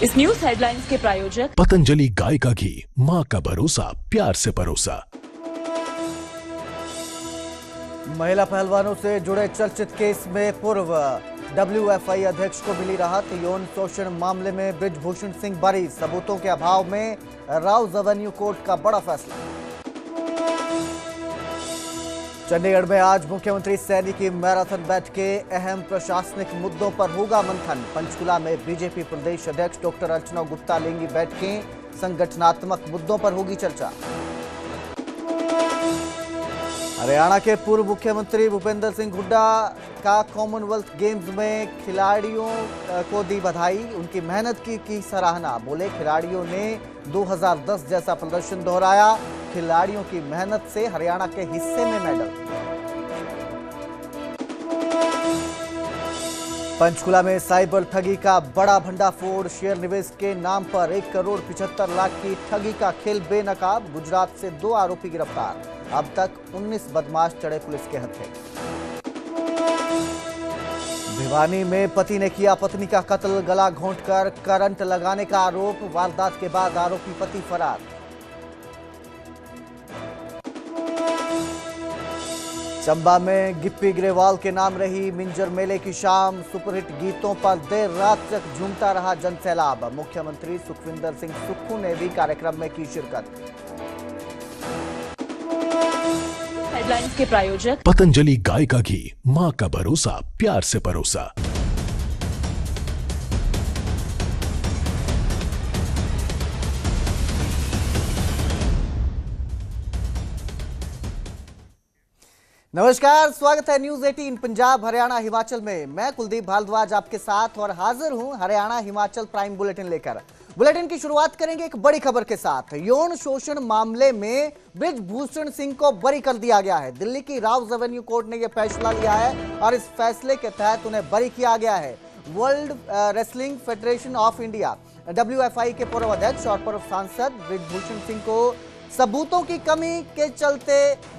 इस news headlines के प्रायोजक पतंजलि गाय का घी, माँ का भरोसा, प्यार से परोसा। महिला पहलवानों से जुड़े चर्चित केस में पूर्व WFI अध्यक्ष को मिली राहत। यौन शोषण मामले में बृजभूषण सिंह बरी, सबूतों के अभाव में राउज एवेन्यू कोर्ट का बड़ा फैसला। चंडीगढ़ में आज मुख्यमंत्री सैनी की मैराथन बैठकें, अहम प्रशासनिक मुद्दों पर होगा मंथन। पंचकुला में बीजेपी प्रदेश अध्यक्ष डॉक्टर अर्चना गुप्ता लेंगी बैठकें, संगठनात्मक मुद्दों पर होगी चर्चा। हरियाणा के पूर्व मुख्यमंत्री भूपेंद्र सिंह हुड्डा का कॉमनवेल्थ गेम्स में खिलाड़ियों को दी बधाई, उनकी मेहनत की सराहना। बोले खिलाड़ियों ने 2010 जैसा प्रदर्शन दोहराया, खिलाड़ियों की मेहनत से हरियाणा के हिस्से में मेडल। पंचकुला में साइबर ठगी का बड़ा भंडाफोड़, शेयर निवेश के नाम पर 1 करोड़ 75 लाख की ठगी का खेल बेनकाब। गुजरात से 2 आरोपी गिरफ्तार, अब तक 19 बदमाश चढ़े पुलिस के हत्थे। भिवानी में पति ने किया पत्नी का कत्ल, गला घोंटकर करंट लगाने का आरोप। वारदात के बाद आरोपी पति फरार। चंबा में गिप्पी ग्रेवाल के नाम रही मिंजर मेले की शाम, सुपरहिट गीतों पर देर रात तक झूमता रहा जनसैलाब। मुख्यमंत्री सुखविंदर सिंह सुक्खू ने भी कार्यक्रम में की शिरकत। हेडलाइंस के प्रायोजक पतंजलि गाय का घी, माँ का भरोसा, प्यार से परोसा। नमस्कार, स्वागत है न्यूज 18 पंजाब हरियाणा हिमाचल में। मैं कुलदीप भारद्वाज आपके साथ और हाजिर हूं हरियाणा हिमाचल प्राइम बुलेटिन लेकर। बुलेटिन की शुरुआत करेंगे एक बड़ी खबर के साथ। यौन शोषण मामले में बृजभूषण सिंह को बरी कर दिया गया है। दिल्ली की राउज एवेन्यू कोर्ट ने यह फैसला लिया है और इस फैसले के तहत उन्हें बरी किया गया है। World wrestling federation of India WFI के पूर्व अध्यक्ष और पूर्व सांसद बृजभूषण सिंह को सबूतों की कमी के चलते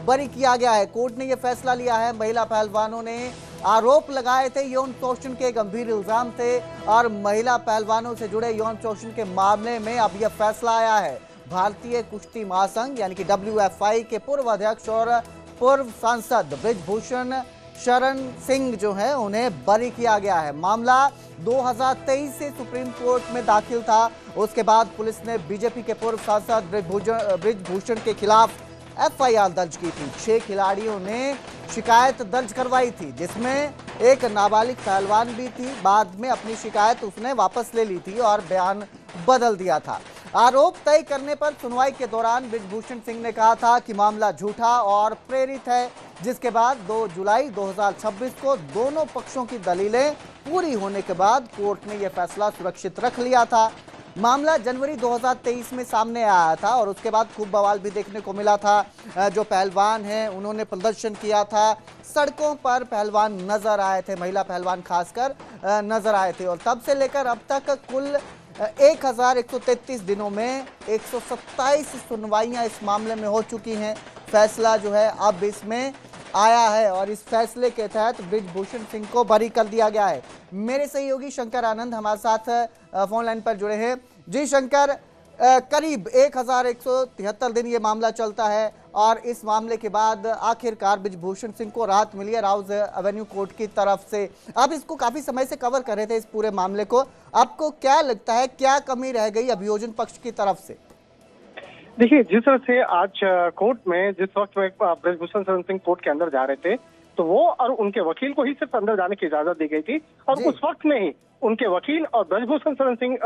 बरी किया गया है। कोर्ट ने यह फैसला लिया है। महिला पहलवानों ने आरोप लगाए थे, यौन शोषण के गंभीर इल्जाम थे और महिला पहलवानों से जुड़े यौन शोषण के मामले में अब यह फैसला आया है। भारतीय कुश्ती महासंघ यानी कि WFI के पूर्व अध्यक्ष और पूर्व सांसद बृजभूषण शरण सिंह जो है उन्हें बरी किया गया है। मामला 2023 से सुप्रीम कोर्ट में दाखिल था। उसके बाद पुलिस ने बीजेपी के पूर्व सांसद बृजभूषण के खिलाफ FIR दर्ज की थी। 6 खिलाड़ियों ने शिकायत दर्ज करवाई थी, जिसमें एक नाबालिग पहलवान भी थी। बाद में अपनी शिकायत उसने वापस ले ली थी और बयान बदल दिया था। आरोप तय करने पर सुनवाई के दौरान बृजभूषण सिंह ने कहा था कि मामला झूठा और प्रेरित है, जिसके बाद 2 जुलाई 2026 को दोनों पक्षों की दलीलें पूरी होने के बाद कोर्ट ने यह फैसला सुरक्षित रख लिया था। मामला जनवरी 2023 में सामने आया था और उसके बाद खूब बवाल भी देखने को मिला था। जो पहलवान हैं उन्होंने प्रदर्शन किया था, सड़कों पर पहलवान नजर आए थे, महिला पहलवान खासकर नजर आए थे। और तब से लेकर अब तक कुल 1133 दिनों में 127 सुनवाइयां इस मामले में हो चुकी हैं। फैसला जो है अब इसमें आया है और इस फैसले के तहत बृजभूषण सिंह को बरी कर दिया गया है। मेरे सहयोगी शंकर आनंद हमारे साथ फोन लाइन पर जुड़े हैं। जी शंकर, करीब 1173 दिन ये मामला चलता है और इस मामले के बाद आखिरकार बृजभूषण सिंह को राहत मिली है राउज एवेन्यू कोर्ट की तरफ से। आप इसको काफी समय से कवर कर रहे थे इस पूरे मामले को, आपको क्या लगता है क्या कमी रह गई अभियोजन पक्ष की तरफ से? देखिए, जिस तरह से आज कोर्ट में जिस वक्त में बृजभूषण शरण सिंह कोर्ट के अंदर जा रहे थे तो वो और उनके वकील को ही सिर्फ अंदर जाने की इजाजत दी गई थी और उस वक्त में ही उनके वकील और बृजभूषण शरण सिंह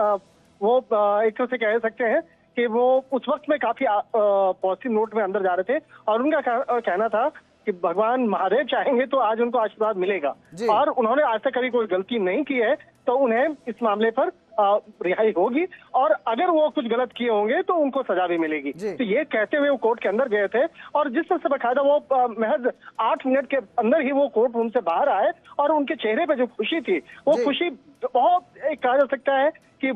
वो एक तरह से कह सकते हैं कि वो उस वक्त में काफी पॉजिटिव नोट में अंदर जा रहे थे और उनका कहना था कि भगवान महादेव चाहेंगे तो आज उनको आशीर्वाद मिलेगा और उन्होंने आज तक कभी कोई गलती नहीं की है तो उन्हें इस मामले पर रिहाई होगी और अगर वो कुछ गलत किए होंगे तो उनको सजा भी मिलेगी। तो ये कहते हुए वो कोर्ट के अंदर गए थे और जिस तरह से बकायदा वो महज 8 मिनट के अंदर ही वो कोर्ट रूम से बाहर आए और उनके चेहरे पे जो खुशी थी वो खुशी बहुत कहा जा सकता है कि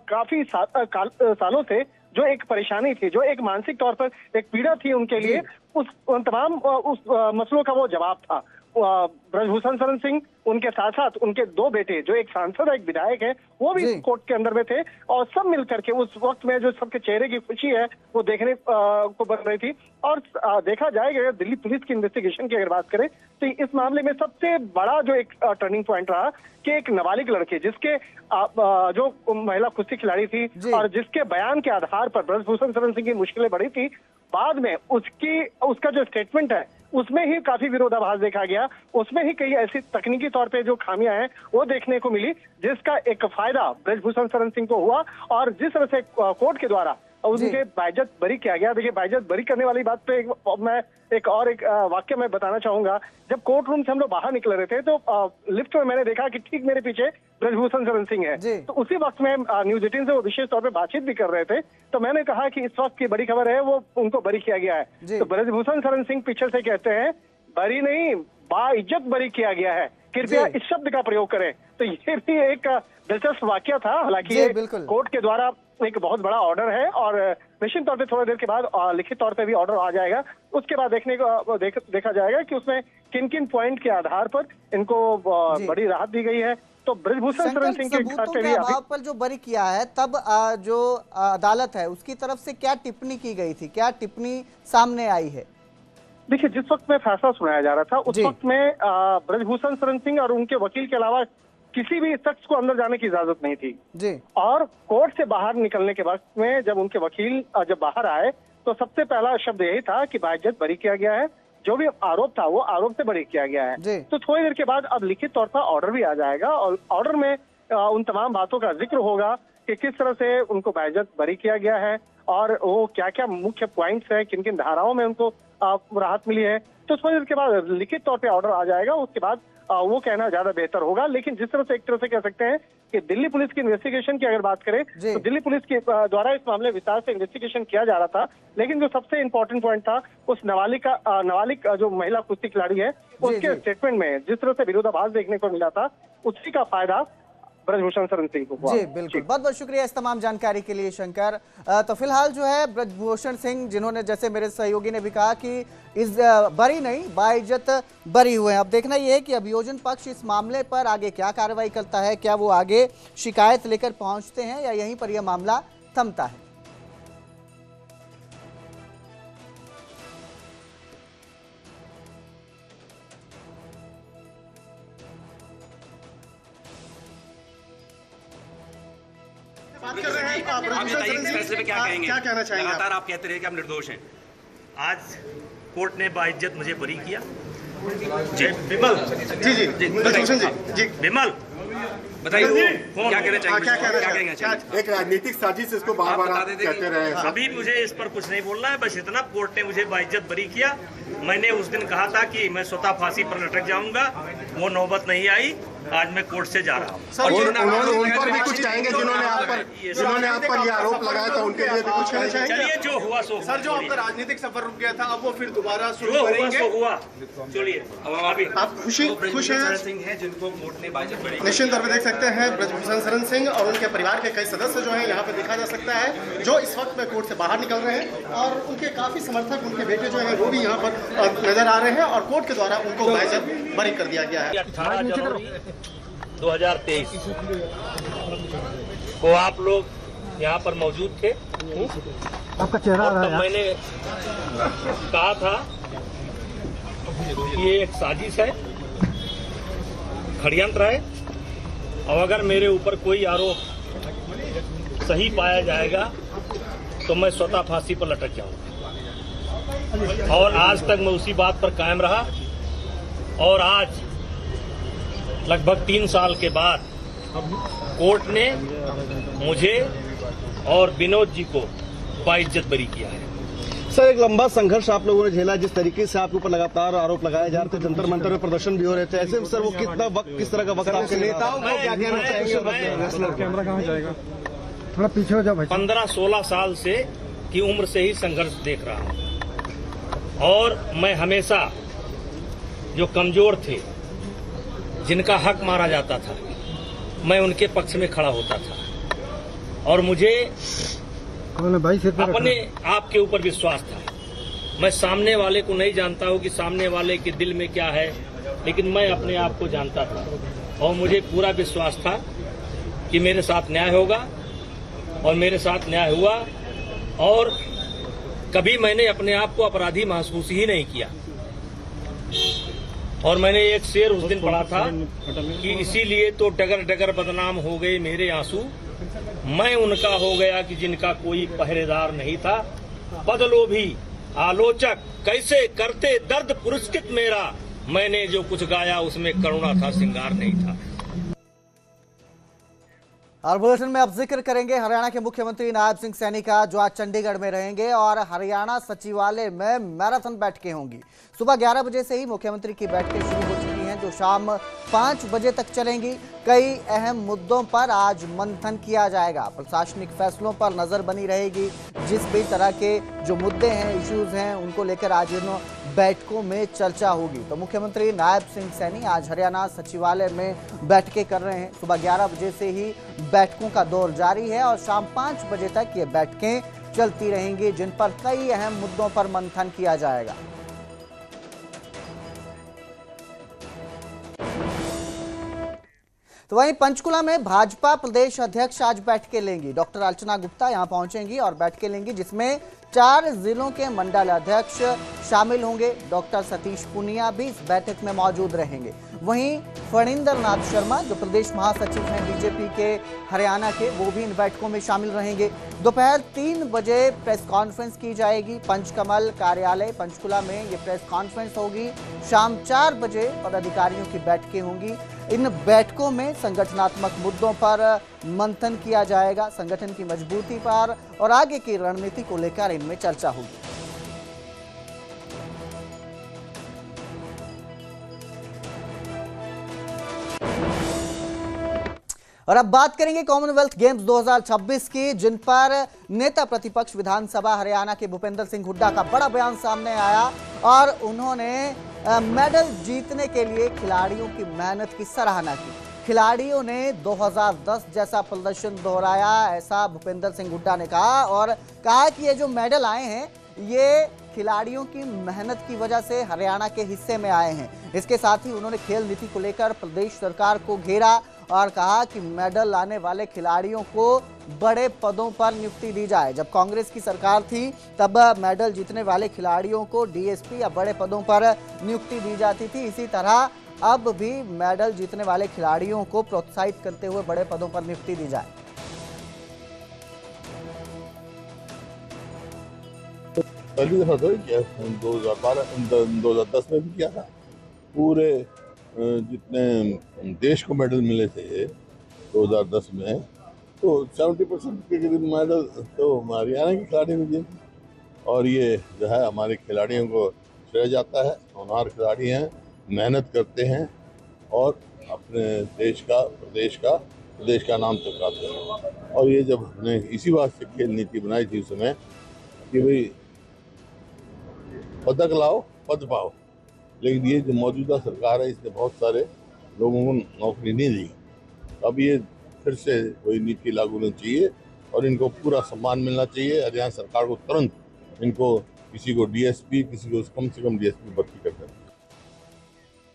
काफी सालों से जो एक परेशानी थी, जो एक मानसिक तौर पर एक पीड़ा थी उनके लिए, उस तमाम उस मसलों का वो जवाब था। ब्रजभूषण शरण सिंह, उनके साथ साथ उनके दो बेटे, जो एक सांसद है एक विधायक है, वो भी जी। कोर्ट के अंदर में थे और सब मिलकर के उस वक्त में जो सबके चेहरे की खुशी है वो देखने को बन रही थी। और देखा जाए कि अगर दिल्ली पुलिस की इन्वेस्टिगेशन की अगर बात करें तो इस मामले में सबसे बड़ा जो एक टर्निंग पॉइंट रहा कि एक नाबालिग लड़के जिसके जो महिला कुश्ती खिलाड़ी थी जी। और जिसके बयान के आधार पर ब्रजभूषण शरण सिंह की मुश्किलें बढ़ी थी, बाद में उसका जो स्टेटमेंट है उसमें ही काफी विरोधाभास देखा गया। उसमें ही कई ऐसी तकनीकी तौर पे जो खामियां हैं वो देखने को मिली, जिसका एक फायदा ब्रजभूषण शरण सिंह को हुआ। और जिस तरह से कोर्ट के द्वारा उनके बाइज्जत बरी किया गया, देखिए बाइज्जत बरी करने वाली बात पे मैं एक वाक्य मैं बताना चाहूंगा। जब कोर्ट रूम से हम लोग बाहर निकल रहे थे तो लिफ्ट में मैंने देखा कि ठीक मेरे पीछे ब्रजभूषण शरण सिंह है। तो उसी वक्त में न्यूज 18 से वो विशेष तौर पे बातचीत भी कर रहे थे, तो मैंने कहा कि इस वक्त की बड़ी खबर है वो उनको बरी किया गया है। तो ब्रजभूषण शरण सिंह पीछे से कहते हैं बरी नहीं, बाइज्जत बरी किया गया है, कृपया इस शब्द का प्रयोग करें। तो ये भी एक दिलचस्प वाक्य था। हालांकि ये कोर्ट के द्वारा एक बहुत बड़ा ऑर्डर है और निश्चित तौर पे थोड़ी देर के बाद लिखित तौर पे भी ऑर्डर आ जाएगा। उसके बाद देखा जाएगा कि उसमें किन किन पॉइंट के आधार पर इनको बड़ी राहत दी गई है। तो ब्रजभूषण शरण सिंह के घर पे भी अभाव पर जो बरी किया है, तब जो अदालत है उसकी तरफ से क्या टिप्पणी की गई थी, क्या टिप्पणी सामने आई है? देखिए, जिस वक्त में फैसला सुनाया जा रहा था उस वक्त में ब्रजभूषण शरण सिंह और उनके वकील के अलावा किसी भी शख्स को अंदर जाने की इजाजत नहीं थी जी। और कोर्ट से बाहर निकलने के वक्त में जब उनके वकील जब बाहर आए तो सबसे पहला शब्द यही था कि बाइज्जत बरी किया गया है, जो भी आरोप था वो आरोप से बरी किया गया है। तो थोड़ी देर के बाद अब लिखित तौर पर ऑर्डर भी आ जाएगा और ऑर्डर में उन तमाम बातों का जिक्र होगा कि किस तरह से उनको बाइज्जत बरी किया गया है और वो क्या क्या मुख्य पॉइंट्स है, किन किन धाराओं में उनको राहत मिली है। तो थोड़ी देर के बाद लिखित तौर पे ऑर्डर आ जाएगा, उसके बाद वो कहना ज्यादा बेहतर होगा। लेकिन जिस तरह से एक तरह से कह सकते हैं कि दिल्ली पुलिस की इन्वेस्टिगेशन की अगर बात करें तो दिल्ली पुलिस के द्वारा इस मामले विस्तार से इन्वेस्टिगेशन किया जा रहा था, लेकिन जो सबसे इम्पोर्टेंट पॉइंट था उस नाबालिग जो महिला कुश्ती खिलाड़ी है उसके स्टेटमेंट में जिस तरह से विरोधाभास देखने को मिला था, उसी का फायदा ब्रजभूषण शरण सिंह को हुआ। जी बिल्कुल, बहुत बहुत शुक्रिया इस तमाम जानकारी के लिए शंकर। तो फिलहाल जो है ब्रजभूषण सिंह, जिन्होंने जैसे मेरे सहयोगी ने भी कहा कि इस बरी नहीं बाइज्जत बरी हुए हैं। अब देखना यह है कि अभियोजन पक्ष इस मामले पर आगे क्या कार्रवाई करता है, क्या वो आगे शिकायत लेकर पहुंचते हैं या यहीं पर यह मामला थमता है। बात कर रहे हैं, आप बताइए इस फैसले पे क्या कहेंगे? क्या कहना चाहेंगे? लगातार आप कहते रहे कि आप निर्दोष हैं। आज कोर्ट ने बाइज्जत मुझे बरी किया। जी विमल जी विमल बताइए क्या कहना चाहिए? एक राजनीतिक साजिश इसको बार-बार कहते रहे हैं। अभी मुझे इस पर कुछ नहीं बोलना है, बस इतना, कोर्ट ने मुझे बाइज्जत बरी किया। मैंने उस दिन कहा था कि मैं स्वतः फांसी पर लटक जाऊंगा, वो नौबत नहीं आई। आज मैं कोर्ट से जा रहा हूँ। उन पर भी कुछ कहेंगे जिन्होंने आप पर ये आरोप लगाया था, उनके लिए भी कुछ कहना चाहेंगे? चलिए, जो हुआ सो सर, जो आपका राजनीतिक सफर रुक गया था अब वो फिर दोबारा शुरू करेंगे। हुआ चलिए, अभी आप खुश हैं? सिंह है जिनको कोर्ट ने बाइज्जत बरी। निश्चित तौर पे देख सकते हैं ब्रजभूषण शरण सिंह और उनके परिवार के कई सदस्य जो हैं यहाँ पे देखा जा सकता है, जो इस वक्त में कोर्ट से बाहर निकल रहे हैं और उनके काफी समर्थक, उनके बेटे जो हैं वो भी यहाँ पर नजर आ रहे हैं और कोर्ट के द्वारा उनको बाइज्जत बरी कर दिया गया है। 18 जनवरी 2023 को आप लोग यहाँ पर मौजूद थे। आपका चेहरा तो मैंने कहा था कि ये एक साजिश है, षड्यंत्र है और अगर मेरे ऊपर कोई आरोप सही पाया जाएगा तो मैं स्वतः फांसी पर लटक जाऊंगा। और आज तक मैं उसी बात पर कायम रहा और आज लगभग 3 साल के बाद कोर्ट ने मुझे और विनोद जी को बाइज्जत बरी किया है। सर, एक लंबा संघर्ष आप लोगों ने झेला, जिस तरीके से आपके ऊपर लगातार आरोप लगाए जा रहे थे, जंतर मंतर में प्रदर्शन भी हो रहे थे, ऐसे में सर वो कितना वक्त, किस तरह का वक्त आपके नेताओं को क्या कहना चाहेंगे? कैमरा कहाँ जाएगा? थोड़ा पीछे हो जाओ भाई। 15-16 साल से की उम्र से ही संघर्ष देख रहा हूँ और मैं हमेशा जो कमजोर थे, जिनका हक मारा जाता था, मैं उनके पक्ष में खड़ा होता था और मुझे अपने आप के ऊपर विश्वास था। मैं सामने वाले को नहीं जानता हूं कि सामने वाले के दिल में क्या है, लेकिन मैं अपने आप को जानता था और मुझे पूरा विश्वास था कि मेरे साथ न्याय होगा और मेरे साथ न्याय हुआ और कभी मैंने अपने आप को अपराधी महसूस ही नहीं किया। और मैंने एक शेर उस दिन पढ़ा था कि इसीलिए तो डगर डगर बदनाम हो गए मेरे आंसू, मैं उनका हो गया कि जिनका कोई पहरेदार नहीं था। बदलो भी आलोचक कैसे करते दर्द पुरस्कृत मेरा, मैंने जो कुछ गाया उसमें करुणा था, श्रृंगार नहीं था। और बुलेटिन में अब जिक्र करेंगे हरियाणा के मुख्यमंत्री नायब सिंह सैनी का, जो आज चंडीगढ़ में रहेंगे और हरियाणा सचिवालय में मैराथन बैठकें होंगी। सुबह 11 बजे से ही मुख्यमंत्री की बैठकें शुरू हो चुकी हैं, जो शाम 5 बजे तक चलेंगी। कई अहम मुद्दों पर आज मंथन किया जाएगा। प्रशासनिक फैसलों पर नजर बनी रहेगी। जिस भी तरह के जो मुद्दे हैं, इश्यूज हैं, उनको लेकर आज इन बैठकों में चर्चा होगी। तो मुख्यमंत्री नायब सिंह सैनी आज हरियाणा सचिवालय में बैठकें कर रहे हैं। सुबह 11 बजे से ही बैठकों का दौर जारी है और शाम 5 बजे तक ये बैठकें चलती रहेंगी, जिन पर कई अहम मुद्दों पर मंथन किया जाएगा। तो वहीं पंचकुला में भाजपा प्रदेश अध्यक्ष आज बैठकें लेंगी। डॉक्टर अर्चना गुप्ता यहां पहुंचेंगी और बैठकें लेंगी, जिसमें 4 जिलों के मंडल अध्यक्ष शामिल होंगे। डॉक्टर सतीश पुनिया भी इस बैठक में मौजूद रहेंगे। वहीं फणींद्र नाथ शर्मा, जो प्रदेश महासचिव हैं बीजेपी के हरियाणा के, वो भी इन बैठकों में शामिल रहेंगे। दोपहर 3 बजे प्रेस कॉन्फ्रेंस की जाएगी। पंचकमल कार्यालय पंचकुला में ये प्रेस कॉन्फ्रेंस होगी। शाम 4 बजे पदाधिकारियों की बैठकें होंगी। इन बैठकों में संगठनात्मक मुद्दों पर मंथन किया जाएगा, संगठन की मजबूती पर और आगे की रणनीति को लेकर इनमें चर्चा होगी। और अब बात करेंगे कॉमनवेल्थ गेम्स 2026 की, जिन पर नेता प्रतिपक्ष विधानसभा हरियाणा के भूपेंद्र सिंह हुड्डा का बड़ा बयान सामने आया और उन्होंने मेडल जीतने के लिए खिलाड़ियों की मेहनत की सराहना की। खिलाड़ियों ने 2010 जैसा प्रदर्शन दोहराया, ऐसा भूपेंद्र सिंह हुड्डा ने कहा और कहा कि ये जो मेडल आए हैं, ये खिलाड़ियों की मेहनत की वजह से हरियाणा के हिस्से में आए हैं। इसके साथ ही उन्होंने खेल नीति को लेकर प्रदेश सरकार को घेरा और कहा कि मेडल लाने वाले खिलाड़ियों को बड़े पदों पर नियुक्ति दी जाए। जब कांग्रेस की सरकार थी तब मेडल जीतने वाले खिलाड़ियों को डीएसपी या बड़े पदों पर नियुक्ति दी जाती थी। इसी तरह अब भी मेडल जीतने वाले खिलाड़ियों को प्रोत्साहित करते हुए बड़े पदों पर नियुक्ति दी जाए। पहली दफा तो किया 2010 में भी किया था। पूरे जितने देश को मेडल मिले थे 2010 में, तो 70% के करीब मेडल तो हरियाणा के खिलाड़ी ने दिए और ये जो है हमारे खिलाड़ियों को श्रेय जाता है। होनहार खिलाड़ी हैं, मेहनत करते हैं और अपने देश का प्रदेश का नाम चमकाते हैं। और ये जब हमने इसी बात से खेल नीति बनाई थी उस समय कि भाई पदक लाओ पद पाओ, लेकिन ये जो मौजूदा सरकार है इसने बहुत सारे लोगों को नौकरी नहीं दी। अब ये फिर से कोई नीति लागू होनी चाहिए और इनको पूरा सम्मान मिलना चाहिए। हरियाणा सरकार को तुरंत इनको किसी को डीएसपी, किसी को कम से कम डीएसपी भर्ती कर देना।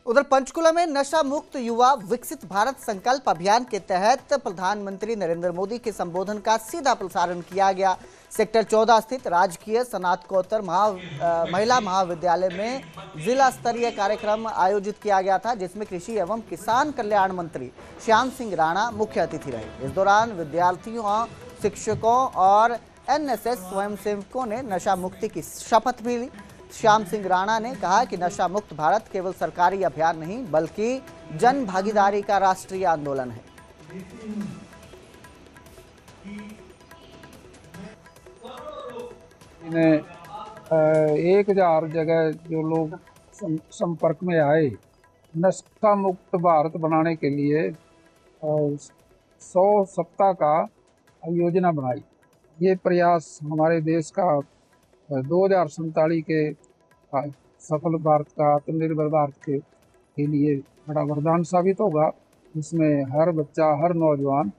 उधर पंचकुला में नशा मुक्त युवा विकसित भारत संकल्प अभियान के तहत प्रधानमंत्री नरेंद्र मोदी के संबोधन का सीधा प्रसारण किया गया। सेक्टर 14 स्थित राजकीय स्नातकोत्तर महिला महाविद्यालय में जिला स्तरीय कार्यक्रम आयोजित किया गया था, जिसमें कृषि एवं किसान कल्याण मंत्री श्याम सिंह राणा मुख्य अतिथि रहे। इस दौरान विद्यार्थियों, शिक्षकों और एनएसएस स्वयंसेवकों ने नशा मुक्ति की शपथ भी ली। श्याम सिंह राणा ने कहा कि नशा मुक्त भारत केवल सरकारी अभियान नहीं बल्कि जन भागीदारी का राष्ट्रीय आंदोलन है। इन्हें 1000 जगह जो लोग संपर्क में आए, नशा मुक्त भारत बनाने के लिए 100 सप्ताह का योजना बनाई। ये प्रयास हमारे देश का 2047 के सफल भारत का, आत्मनिर्भर भारत के लिए बड़ा वरदान साबित होगा, जिसमें हर बच्चा, हर नौजवान।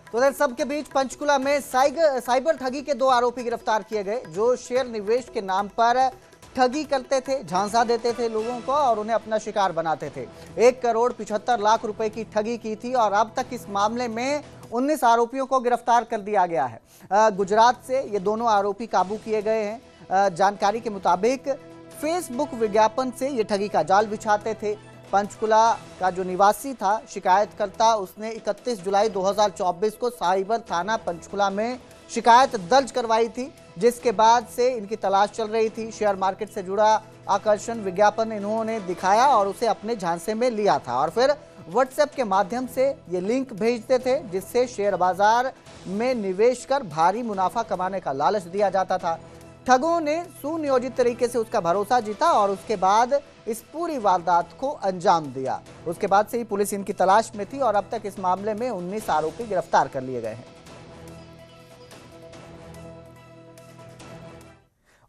तो इधर सबके बीच पंचकुला में साइबर ठगी के 2 आरोपी गिरफ्तार किए गए, जो शेयर निवेश के नाम पर ठगी करते थे, झांसा देते थे लोगों को और उन्हें अपना शिकार बनाते थे। 1,75,00,000 रुपए की ठगी की थी और अब तक इस मामले में 19 आरोपियों को गिरफ्तार कर दिया गया है। गुजरात से ये दोनों आरोपी काबू किए गए हैं। जानकारी के मुताबिक फेसबुक विज्ञापन से ये ठगी का जाल बिछाते थे। पंचकुला का जो निवासी था शिकायतकर्ता, उसने 31 जुलाई 2024 को साइबर थाना पंचकुला में शिकायत दर्ज करवाई थी, जिसके बाद से इनकी तलाश चल रही थी। शेयर मार्केट से जुड़ा आकर्षण विज्ञापन इन्होंने दिखाया और उसे अपने झांसे में लिया था और फिर व्हाट्सएप के माध्यम से ये लिंक भेजते थे, जिससे शेयर बाजार में निवेश कर भारी मुनाफा कमाने का लालच दिया जाता था। ठगों ने सुनियोजित तरीके से उसका भरोसा जीता और उसके बाद इस पूरी वारदात को अंजाम दिया। उसके बाद से ही पुलिस इनकी तलाश में थी और अब तक इस मामले में 19 आरोपी गिरफ्तार कर लिए गए हैं।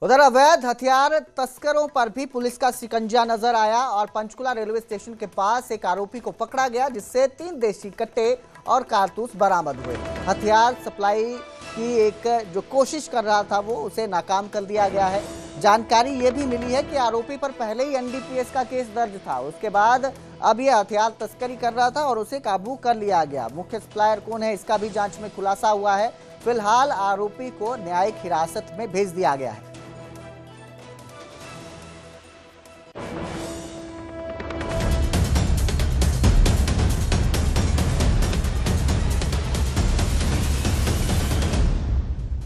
उधर अवैध हथियार तस्करों पर भी पुलिस का शिकंजा नजर आया और पंचकुला रेलवे स्टेशन के पास एक आरोपी को पकड़ा गया, जिससे 3 देशी कट्टे और कारतूस बरामद हुए। हथियार सप्लाई की एक जो कोशिश कर रहा था वो उसे नाकाम कर दिया गया है। जानकारी ये भी मिली है कि आरोपी पर पहले ही एनडीपीएस का केस दर्ज था। उसके बाद अब ये हथियार तस्करी कर रहा था और उसे काबू कर लिया गया। मुख्य सप्लायर कौन है, इसका भी जांच में खुलासा हुआ है। फिलहाल आरोपी को न्यायिक हिरासत में भेज दिया गया है।